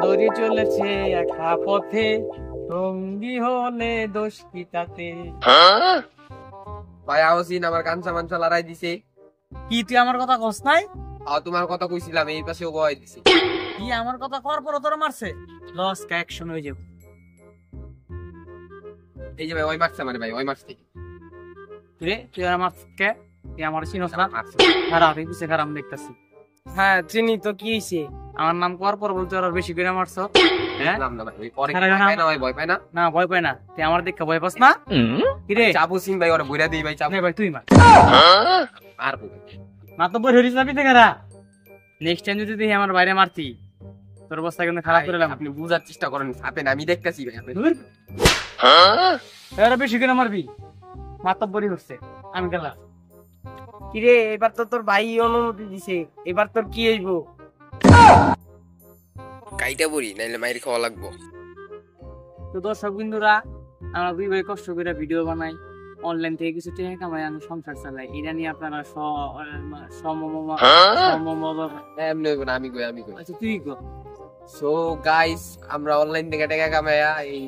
দড়ি চলেছে একা পথে, সঙ্গী হলে দোষ কি তাতে। ভাই আওসিন আমার কাঞ্চা মাঞ্চা লড়াই দিছে। কি তুই আমার কথা কস নাই? তোমার কথা কইছিলাম, এই পাশে বয় দিছে। কি আমার কথা কর পর তোর মারছে? লস কা অ্যাকশন হয়ে যাবে। এই যে ভাই ওই মারছে মানে ভাই ওই মারছে। রে তুই আমার কে? তুই আমার চিনস না? খারাপ এই পিছে খারাপ দেখতাছি। হ্যাঁ চিনি তো, কি হইছে? আমার নাম কর পর বলতে আর বেশি করে মারছ। হ্যাঁ নাম না ভাই, ওই পরে ভয় পায় না, ওই ভয় পায় না। না ভয় পায় না, তুই আমার দেখে ভয় পাস না? কি রে চাবু সিং ভাই ওরে বইরা দেই ভাই, চাবু নে ভাই তুই মার। আর না তো বই হরিস না পিতে খারা। নেক্সট টাইম যদি তুই আমার বাইরে মারতি, তোর অবস্থা কিন্তু খারাপ করে দিলাম। আপনি বুঝার চেষ্টা করেন, আপনি আমি দেখতাছি ভাই। আপনি এরা বেশি করে মারবি, মাতব্বরি হচ্ছে। আমি গেলাম। কিরে এবার তো তোর ভাই অনুমতি দিছে, এবার তোর কি হইব? কাইটা বড়ি নাইলে মাইর খাওয়া লাগবো। তো দর্শক বিন্দুরা, আমরা দুই ভাই কষ্ট করে ভিডিও বানাই, অনলাইন থেকে কিছু টাকা কামাই, আমি সংসার চালাই। এটা নিয়ে আপনারা এমনি হইব না, আমি কই আমি কই। আচ্ছা তুই কো। সো গাইস, আমরা অনলাইন থেকে টাকা কামাইয়া এই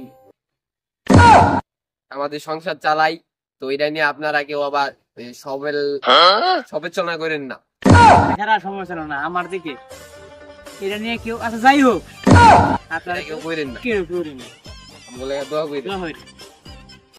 আমাদের সংসার চালাই। তো এটা নিয়ে আপনারা কেউ আবার সবেচনা করেন না। এখানে সমস্যা না আমার দিকে, এটা নিয়ে কেউ, আচ্ছা যাই হোক, আপনারা কেউ করেন না, কেউ করেন বলে দোয়া করেন। না।